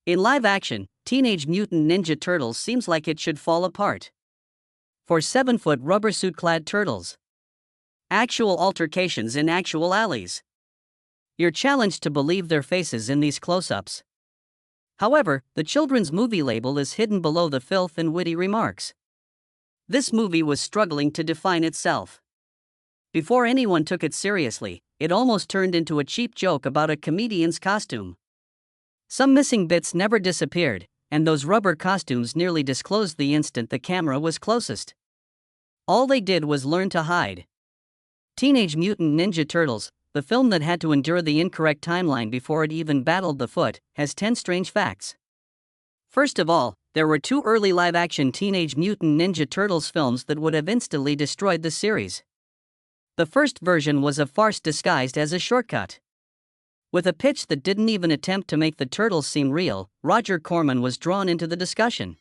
In live action, Teenage Mutant Ninja Turtles seems like it should fall apart. For 7-foot rubber suit-clad turtles. Actual altercations in actual alleys. You're challenged to believe their faces in these close-ups. However, the children's movie label is hidden below the filth and witty remarks. This movie was struggling to define itself. Before anyone took it seriously, it almost turned into a cheap joke about a comedian's costume. Some missing bits never disappeared, and those rubber costumes nearly disclosed the instant the camera was closest. All they did was learn to hide. Teenage Mutant Ninja Turtles, the film that had to endure the incorrect timeline before it even battled the foot, has 10 strange facts. First of all, there were 2 early live-action Teenage Mutant Ninja Turtles films that would have instantly destroyed the series. The first version was a farce disguised as a shortcut. With a pitch that didn't even attempt to make the turtles seem real, Roger Corman was drawn into the discussion.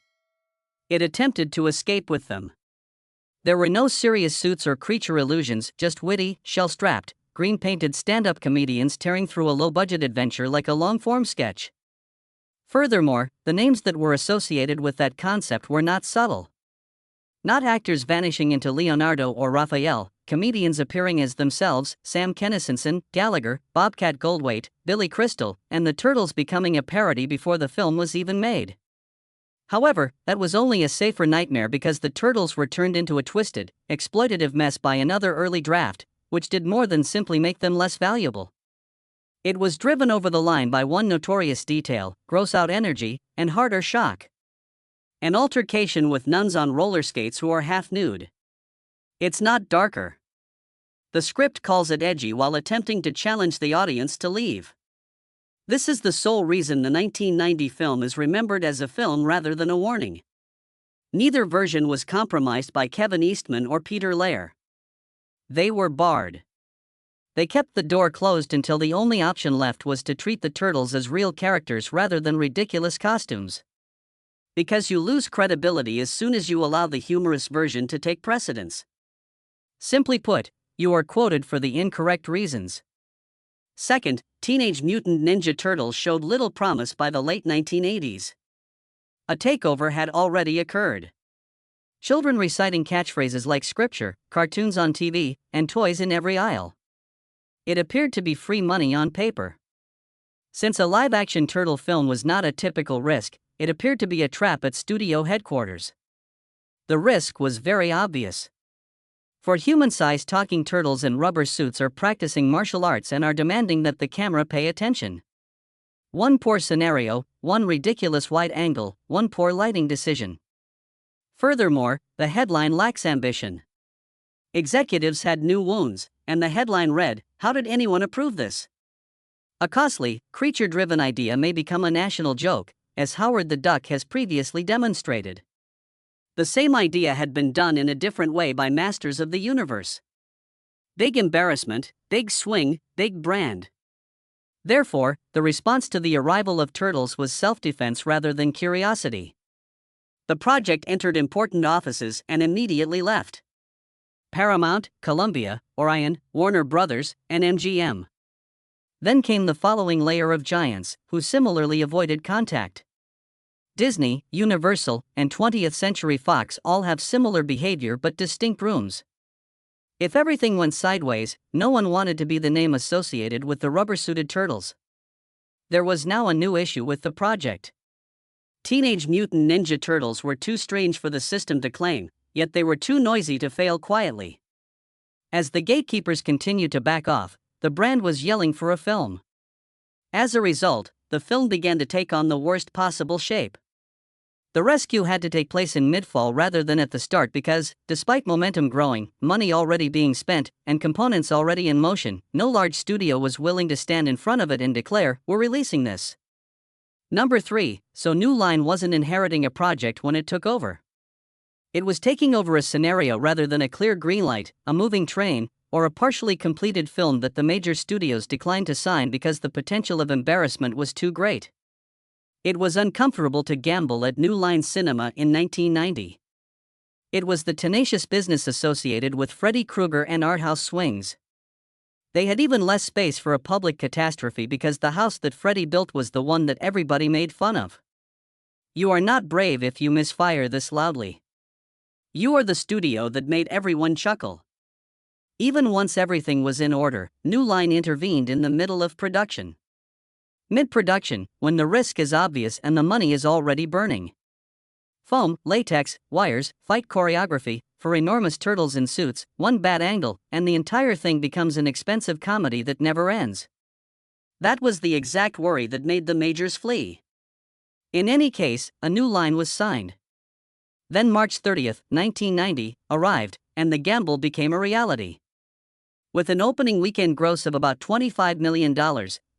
It attempted to escape with them. There were no serious suits or creature illusions, just witty, shell-strapped, green-painted stand-up comedians tearing through a low-budget adventure like a long-form sketch. Furthermore, the names that were associated with that concept were not subtle. Not actors vanishing into Leonardo or Raphael, comedians appearing as themselves, Sam Kinison, Gallagher, Bobcat Goldthwait, Billy Crystal, and the Turtles becoming a parody before the film was even made. However, that was only a safer nightmare because the Turtles were turned into a twisted, exploitative mess by another early draft, which did more than simply make them less valuable. It was driven over the line by one notorious detail: gross-out energy and harder shock. An altercation with nuns on roller skates who are half-nude. It's not darker. The script calls it edgy while attempting to challenge the audience to leave. This is the sole reason the 1990 film is remembered as a film rather than a warning. Neither version was compromised by Kevin Eastman or Peter Laird. They were barred. They kept the door closed until the only option left was to treat the Turtles as real characters rather than ridiculous costumes. Because you lose credibility as soon as you allow the humorous version to take precedence. Simply put, you are quoted for the incorrect reasons. Second, Teenage Mutant Ninja Turtles showed little promise by the late 1980s. A takeover had already occurred. Children reciting catchphrases like scripture, cartoons on TV, and toys in every aisle. It appeared to be free money on paper. Since a live-action turtle film was not a typical risk, it appeared to be a trap at studio headquarters. The risk was very obvious. For human-sized talking turtles in rubber suits are practicing martial arts and are demanding that the camera pay attention. One poor scenario, one ridiculous wide angle, one poor lighting decision. Furthermore, the headline lacks ambition. Executives had new wounds, and the headline read, "How did anyone approve this?" A costly, creature-driven idea may become a national joke, as Howard the Duck has previously demonstrated. The same idea had been done in a different way by Masters of the Universe. Big embarrassment, big swing, big brand. Therefore, the response to the arrival of Turtles was self-defense rather than curiosity. The project entered important offices and immediately left. Paramount, Columbia, Orion, Warner Brothers, and MGM. Then came the following layer of giants, who similarly avoided contact. Disney, Universal, and 20th Century Fox all have similar behavior but distinct rooms. If everything went sideways, no one wanted to be the name associated with the rubber-suited turtles. There was now a new issue with the project. Teenage Mutant Ninja Turtles were too strange for the system to claim, yet they were too noisy to fail quietly. As the gatekeepers continued to back off, the brand was yelling for a film. As a result, the film began to take on the worst possible shape. The rescue had to take place in mid-fall rather than at the start because, despite momentum growing, money already being spent, and components already in motion, no large studio was willing to stand in front of it and declare, "We're releasing this." Number 3, so New Line wasn't inheriting a project when it took over. It was taking over a scenario rather than a clear green light, a moving train, or a partially completed film that the major studios declined to sign because the potential of embarrassment was too great. It was uncomfortable to gamble at New Line Cinema in 1990. It was the tenacious business associated with Freddy Krueger and art house swings. They had even less space for a public catastrophe because the house that Freddy built was the one that everybody made fun of. You are not brave if you misfire this loudly. You are the studio that made everyone chuckle. Even once everything was in order, New Line intervened in the middle of production. Mid-production, when the risk is obvious and the money is already burning. Foam, latex, wires, fight choreography, for enormous turtles in suits, one bad angle, and the entire thing becomes an expensive comedy that never ends. That was the exact worry that made the majors flee. In any case, a new line was signed. Then March 30, 1990, arrived, and the gamble became a reality. With an opening weekend gross of about $25 million,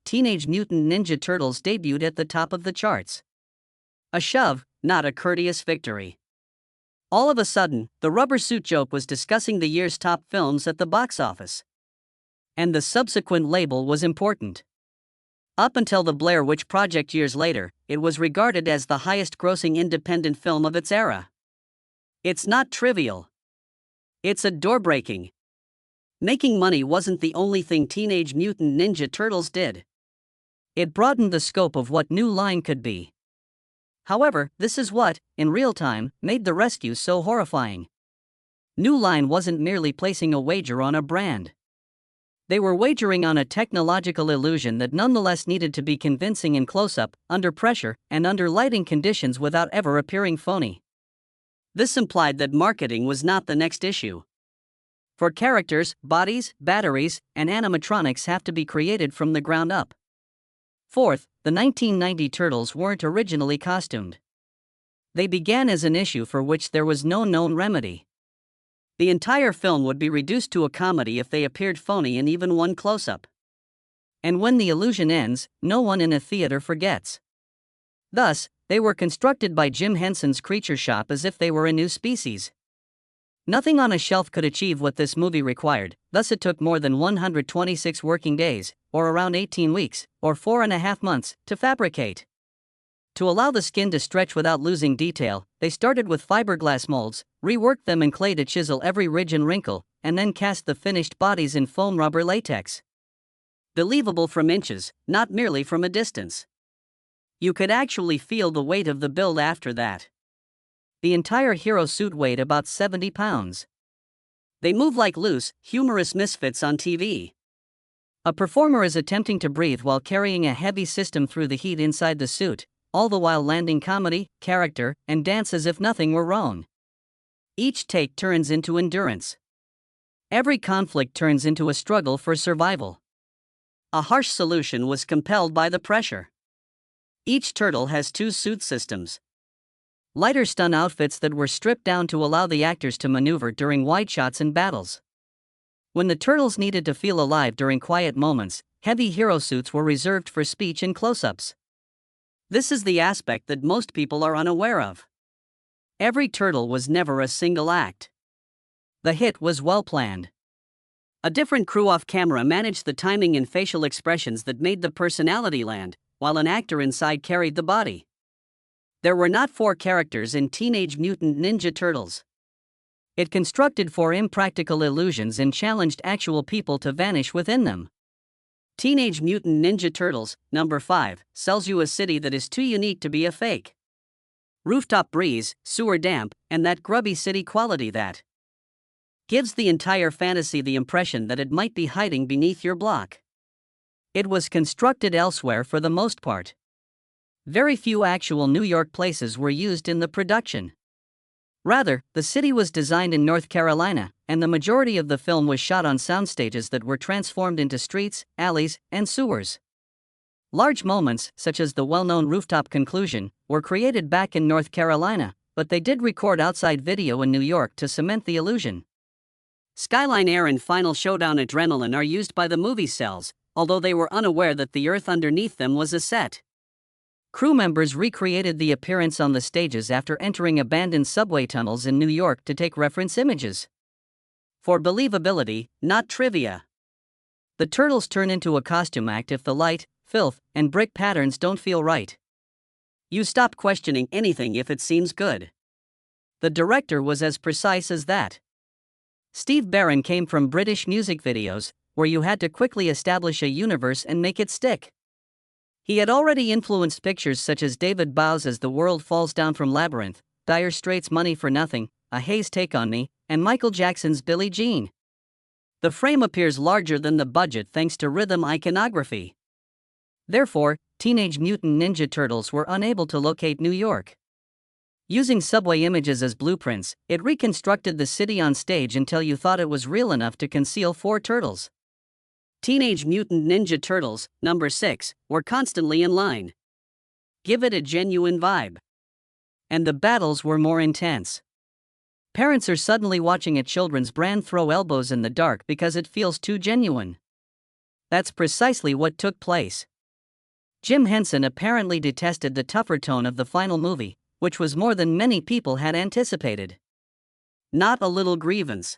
Teenage Mutant Ninja Turtles debuted at the top of the charts. A shove, not a courteous victory. All of a sudden, the rubber suit joke was discussing the year's top films at the box office. And the subsequent label was important. Up until the Blair Witch Project years later, it was regarded as the highest-grossing independent film of its era. It's not trivial. It's a door-breaking. Making money wasn't the only thing Teenage Mutant Ninja Turtles did. It broadened the scope of what New Line could be. However, this is what, in real time, made the rescue so horrifying. New Line wasn't merely placing a wager on a brand. They were wagering on a technological illusion that nonetheless needed to be convincing in close-up, under pressure, and under lighting conditions without ever appearing phony. This implied that marketing was not the next issue. For characters, bodies, batteries, and animatronics have to be created from the ground up. Fourth, the 1990 Turtles weren't originally costumed. They began as an issue for which there was no known remedy. The entire film would be reduced to a comedy if they appeared phony in even one close-up. And when the illusion ends, no one in a theater forgets. Thus, they were constructed by Jim Henson's Creature Shop as if they were a new species. Nothing on a shelf could achieve what this movie required, thus it took more than 126 working days, or around 18 weeks, or 4.5 months, to fabricate. To allow the skin to stretch without losing detail, they started with fiberglass molds, reworked them in clay to chisel every ridge and wrinkle, and then cast the finished bodies in foam rubber latex. Believable from inches, not merely from a distance. You could actually feel the weight of the build after that. The entire hero suit weighed about 70 pounds. They move like loose, humorous misfits on TV. A performer is attempting to breathe while carrying a heavy system through the heat inside the suit, all the while landing comedy, character, and dance as if nothing were wrong. Each take turns into endurance. Every conflict turns into a struggle for survival. A harsh solution was compelled by the pressure. Each turtle has 2 suit systems. Lighter stun outfits that were stripped down to allow the actors to maneuver during wide shots and battles. When the turtles needed to feel alive during quiet moments, heavy hero suits were reserved for speech and close-ups. This is the aspect that most people are unaware of. Every turtle was never a single act. The hit was well planned. A different crew off camera managed the timing and facial expressions that made the personality land, while an actor inside carried the body. There were not 4 characters in Teenage Mutant Ninja Turtles. It constructed 4 impractical illusions and challenged actual people to vanish within them. Teenage Mutant Ninja Turtles, number 5, sells you a city that is too unique to be a fake. Rooftop breeze, sewer damp, and that grubby city quality that gives the entire fantasy the impression that it might be hiding beneath your block. It was constructed elsewhere for the most part. Very few actual New York places were used in the production. Rather, the city was designed in North Carolina, and the majority of the film was shot on soundstages that were transformed into streets, alleys, and sewers. Large moments, such as the well-known rooftop conclusion, were created back in North Carolina, but they did record outside video in New York to cement the illusion. Skyline air and final showdown adrenaline are used by the movie cells, although they were unaware that the earth underneath them was a set. Crew members recreated the appearance on the stages after entering abandoned subway tunnels in New York to take reference images. For believability, not trivia. The turtles turn into a costume act if the light, filth, and brick patterns don't feel right. You stop questioning anything if it seems good. The director was as precise as that. Steve Barron came from British music videos, where you had to quickly establish a universe and make it stick. He had already influenced pictures such as David Bow's The World Falls Down from Labyrinth, Dire Straits' Money for Nothing, A Hayes Take on Me, and Michael Jackson's Billie Jean. The frame appears larger than the budget thanks to rhythm iconography. Therefore, Teenage Mutant Ninja Turtles were unable to locate New York. Using subway images as blueprints, it reconstructed the city on stage until you thought it was real enough to conceal 4 turtles. Teenage Mutant Ninja Turtles, number 6, were constantly in line. Give it a genuine vibe. And the battles were more intense. Parents are suddenly watching a children's brand throw elbows in the dark because it feels too genuine. That's precisely what took place. Jim Henson apparently detested the tougher tone of the final movie, which was more than many people had anticipated. Not a little grievance.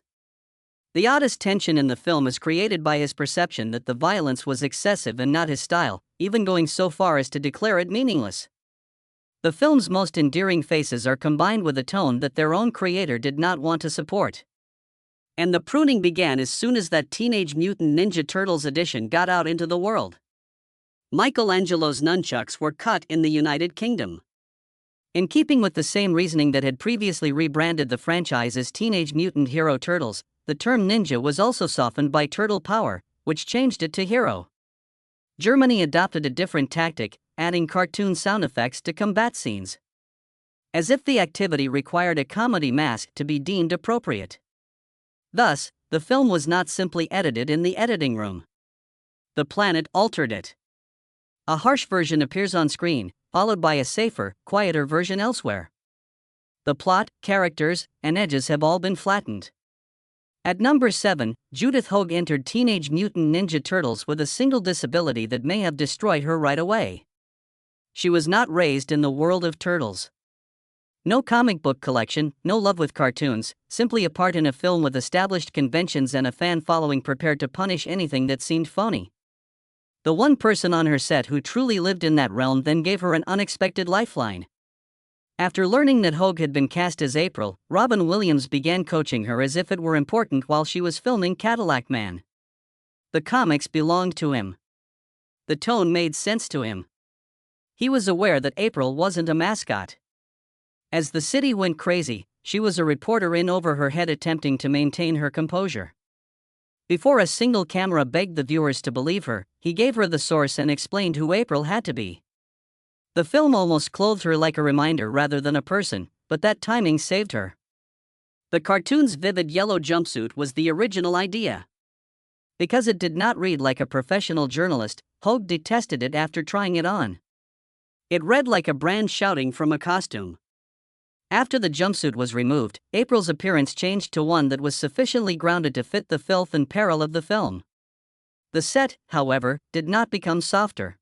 The oddest tension in the film is created by his perception that the violence was excessive and not his style, even going so far as to declare it meaningless. The film's most endearing faces are combined with a tone that their own creator did not want to support. And the pruning began as soon as that Teenage Mutant Ninja Turtles edition got out into the world. Michelangelo's nunchucks were cut in the United Kingdom. In keeping with the same reasoning that had previously rebranded the franchise as Teenage Mutant Hero Turtles, the term ninja was also softened by Turtle Power, which changed it to hero. Germany adopted a different tactic, adding cartoon sound effects to combat scenes. As if the activity required a comedy mask to be deemed appropriate. Thus, the film was not simply edited in the editing room. The planet altered it. A harsh version appears on screen, followed by a safer, quieter version elsewhere. The plot, characters, and edges have all been flattened. At number 7, Judith Hoag entered Teenage Mutant Ninja Turtles with a single disability that may have destroyed her right away. She was not raised in the world of turtles. No comic book collection, no love with cartoons, simply a part in a film with established conventions and a fan following prepared to punish anything that seemed phony. The one person on her set who truly lived in that realm then gave her an unexpected lifeline. After learning that Hoag had been cast as April, Robin Williams began coaching her as if it were important while she was filming Cadillac Man. The comics belonged to him. The tone made sense to him. He was aware that April wasn't a mascot. As the city went crazy, she was a reporter in over her head attempting to maintain her composure. Before a single camera begged the viewers to believe her, he gave her the source and explained who April had to be. The film almost clothed her like a reminder rather than a person, but that timing saved her. The cartoon's vivid yellow jumpsuit was the original idea. Because it did not read like a professional journalist, Hoag detested it after trying it on. It read like a brand shouting from a costume. After the jumpsuit was removed, April's appearance changed to one that was sufficiently grounded to fit the filth and peril of the film. The set, however, did not become softer.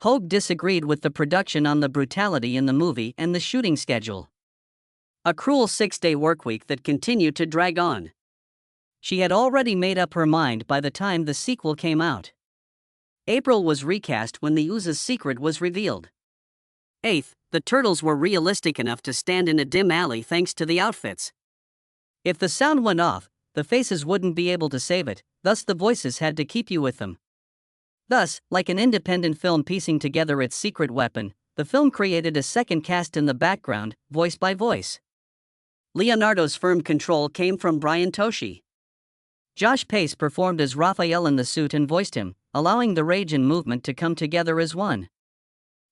Hoag disagreed with the production on the brutality in the movie and the shooting schedule. A cruel 6-day workweek that continued to drag on. She had already made up her mind by the time the sequel came out. April was recast when the Ooze's secret was revealed. 8th, the turtles were realistic enough to stand in a dim alley thanks to the outfits. If the sound went off, the faces wouldn't be able to save it, thus the voices had to keep you with them. Thus, like an independent film piecing together its secret weapon, the film created a second cast in the background, voice by voice. Leonardo's firm control came from Brian Toshi. Josh Pace performed as Raphael in the suit and voiced him, allowing the rage and movement to come together as one.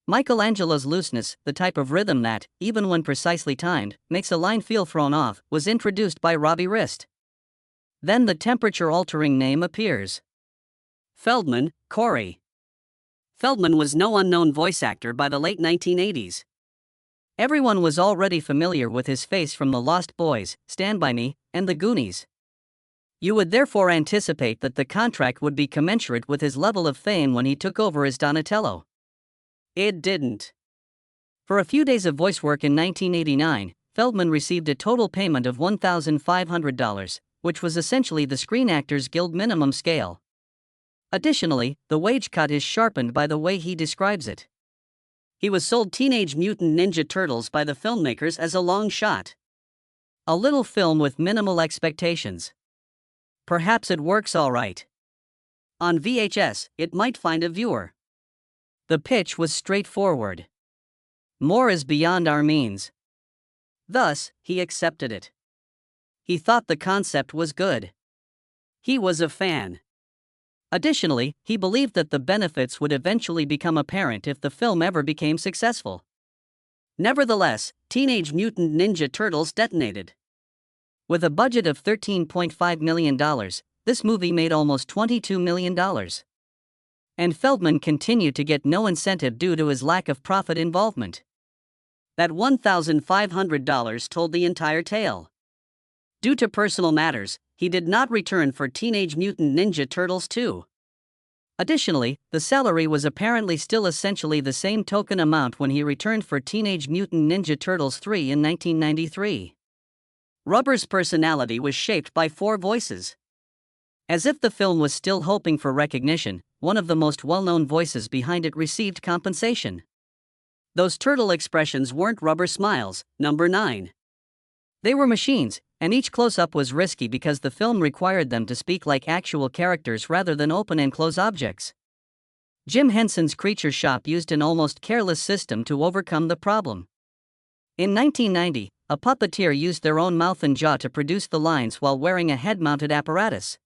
Michelangelo's looseness, the type of rhythm that, even when precisely timed, makes a line feel thrown off, was introduced by Robbie Rist. Then the temperature-altering name appears. Feldman, Corey. Feldman was no unknown voice actor by the late 1980s. Everyone was already familiar with his face from The Lost Boys, Stand By Me, and The Goonies. You would therefore anticipate that the contract would be commensurate with his level of fame when he took over as Donatello. It didn't. For a few days of voice work in 1989, Feldman received a total payment of $1,500, which was essentially the Screen Actors Guild minimum scale. Additionally, the wage cut is sharpened by the way he describes it. He was sold Teenage Mutant Ninja Turtles by the filmmakers as a long shot. A little film with minimal expectations. Perhaps it works all right. On VHS, it might find a viewer. The pitch was straightforward. More is beyond our means. Thus, he accepted it. He thought the concept was good. He was a fan. Additionally, he believed that the benefits would eventually become apparent if the film ever became successful. Nevertheless, Teenage Mutant Ninja Turtles detonated. With a budget of $13.5 million, this movie made almost $22 million. And Feldman continued to get no incentive due to his lack of profit involvement. That $1,500 told the entire tale. Due to personal matters, he did not return for Teenage Mutant Ninja Turtles 2. Additionally, the salary was apparently still essentially the same token amount when he returned for Teenage Mutant Ninja Turtles 3 in 1993. Rubber's personality was shaped by 4 voices. As if the film was still hoping for recognition, one of the most well-known voices behind it received compensation. Those turtle expressions weren't rubber smiles. Number 9. They were machines, and each close-up was risky because the film required them to speak like actual characters rather than open and close objects. Jim Henson's Creature Shop used an almost careless system to overcome the problem. In 1990, a puppeteer used their own mouth and jaw to produce the lines while wearing a head-mounted apparatus.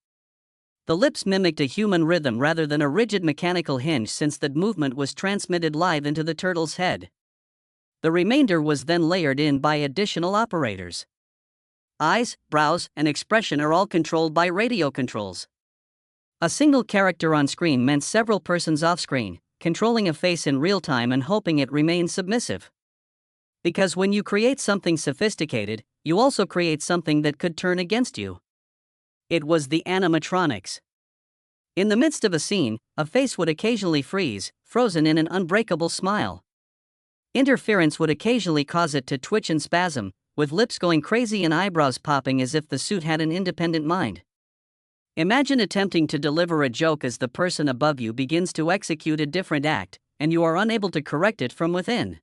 The lips mimicked a human rhythm rather than a rigid mechanical hinge since that movement was transmitted live into the turtle's head. The remainder was then layered in by additional operators. Eyes, brows, and expression are all controlled by radio controls. A single character on screen meant several persons off-screen, controlling a face in real time and hoping it remained submissive. Because when you create something sophisticated, you also create something that could turn against you. It was the animatronics. In the midst of a scene, a face would occasionally freeze, frozen in an unbreakable smile. Interference would occasionally cause it to twitch and spasm, with lips going crazy and eyebrows popping as if the suit had an independent mind. Imagine attempting to deliver a joke as the person above you begins to execute a different act, and you are unable to correct it from within.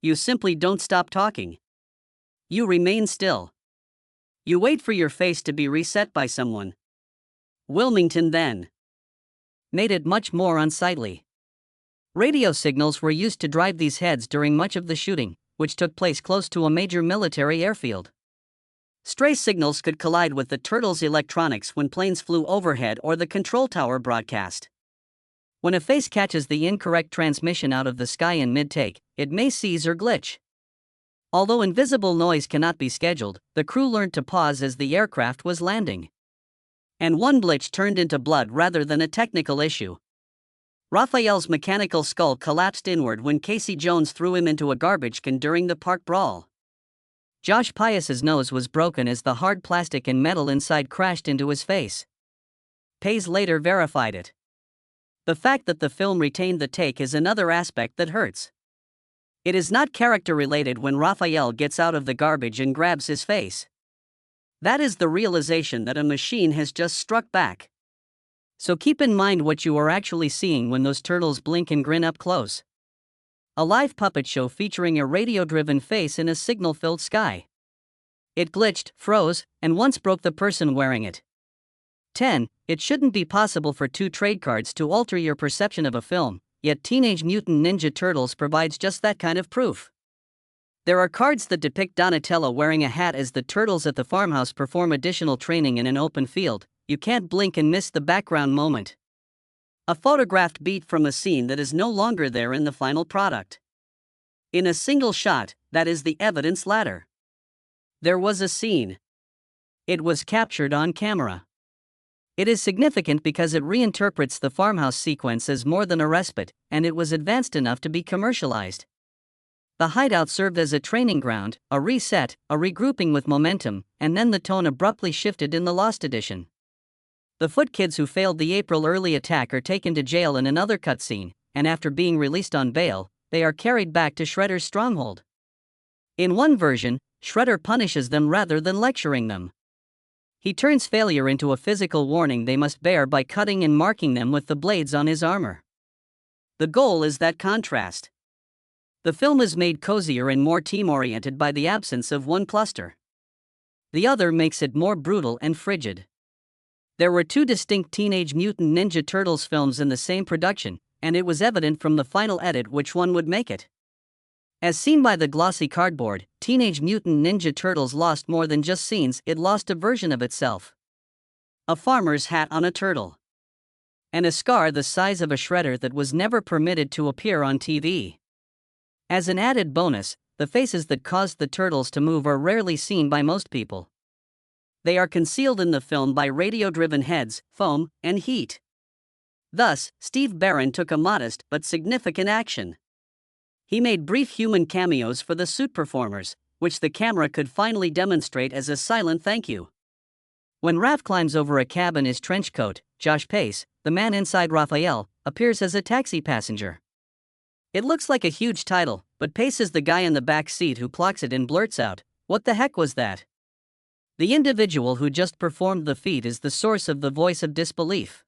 You simply don't stop talking. You remain still. You wait for your face to be reset by someone. Wilmington then made it much more unsightly. Radio signals were used to drive these heads during much of the shooting, which took place close to a major military airfield. Stray signals could collide with the turtles' electronics when planes flew overhead or the control tower broadcast. When a face catches the incorrect transmission out of the sky in mid-take, it may seize or glitch. Although invisible noise cannot be scheduled, the crew learned to pause as the aircraft was landing. And one glitch turned into blood rather than a technical issue. Raphael's mechanical skull collapsed inward when Casey Jones threw him into a garbage can during the park brawl. Josh Pius's nose was broken as the hard plastic and metal inside crashed into his face. Pace later verified it. The fact that the film retained the take is another aspect that hurts. It is not character-related when Raphael gets out of the garbage and grabs his face. That is the realization that a machine has just struck back. So keep in mind what you are actually seeing when those turtles blink and grin up close. A live puppet show featuring a radio-driven face in a signal-filled sky. It glitched, froze, and once broke the person wearing it. 10. It shouldn't be possible for 2 trade cards to alter your perception of a film, yet Teenage Mutant Ninja Turtles provides just that kind of proof. There are cards that depict Donatello wearing a hat as the turtles at the farmhouse perform additional training in an open field. You can't blink and miss the background moment. A photographed beat from a scene that is no longer there in the final product. In a single shot, that is the evidence ladder. There was a scene. It was captured on camera. It is significant because it reinterprets the farmhouse sequence as more than a respite, and it was advanced enough to be commercialized. The hideout served as a training ground, a reset, a regrouping with momentum, and then the tone abruptly shifted in the Lost Edition. The Foot Kids who failed the April early attack are taken to jail in another cutscene, and after being released on bail, they are carried back to Shredder's stronghold. In one version, Shredder punishes them rather than lecturing them. He turns failure into a physical warning they must bear by cutting and marking them with the blades on his armor. The goal is that contrast. The film is made cozier and more team-oriented by the absence of one cluster. The other makes it more brutal and frigid. There were two distinct Teenage Mutant Ninja Turtles films in the same production, and it was evident from the final edit which one would make it. As seen by the glossy cardboard, Teenage Mutant Ninja Turtles lost more than just scenes, it lost a version of itself. A farmer's hat on a turtle. And a scar the size of a shredder that was never permitted to appear on TV. As an added bonus, the faces that caused the turtles to move are rarely seen by most people. They are concealed in the film by radio-driven heads, foam, and heat. Thus, Steve Barron took a modest but significant action. He made brief human cameos for the suit performers, which the camera could finally demonstrate as a silent thank you. When Raph climbs over a cab in his trench coat, Josh Pace, the man inside Raphael, appears as a taxi passenger. It looks like a huge title, but Pace is the guy in the back seat who clocks it and blurts out, "What the heck was that?" The individual who just performed the feat is the source of the voice of disbelief.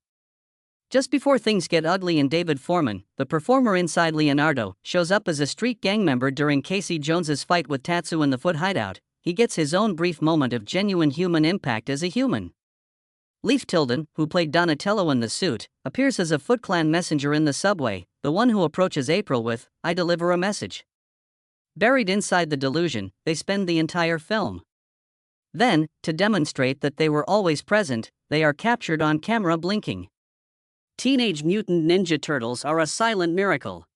Just before things get ugly and David Foreman, the performer inside Leonardo, shows up as a street gang member during Casey Jones's fight with Tatsu in the Foot Hideout, he gets his own brief moment of genuine human impact as a human. Leif Tilden, who played Donatello in the suit, appears as a Foot Clan messenger in the subway, the one who approaches April with, "I deliver a message." Buried inside the delusion, they spend the entire film. Then, to demonstrate that they were always present, they are captured on camera blinking. Teenage Mutant Ninja Turtles are a silent miracle.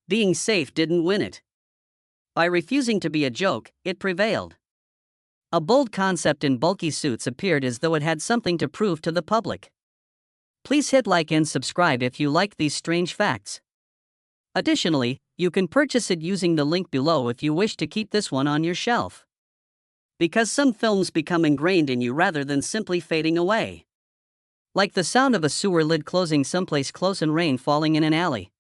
Being safe didn't win it. By refusing to be a joke, it prevailed. A bold concept in bulky suits appeared as though it had something to prove to the public. Please hit like and subscribe if you like these strange facts. Additionally, you can purchase it using the link below if you wish to keep this one on your shelf. Because some films become ingrained in you rather than simply fading away. Like the sound of a sewer lid closing someplace close and rain falling in an alley.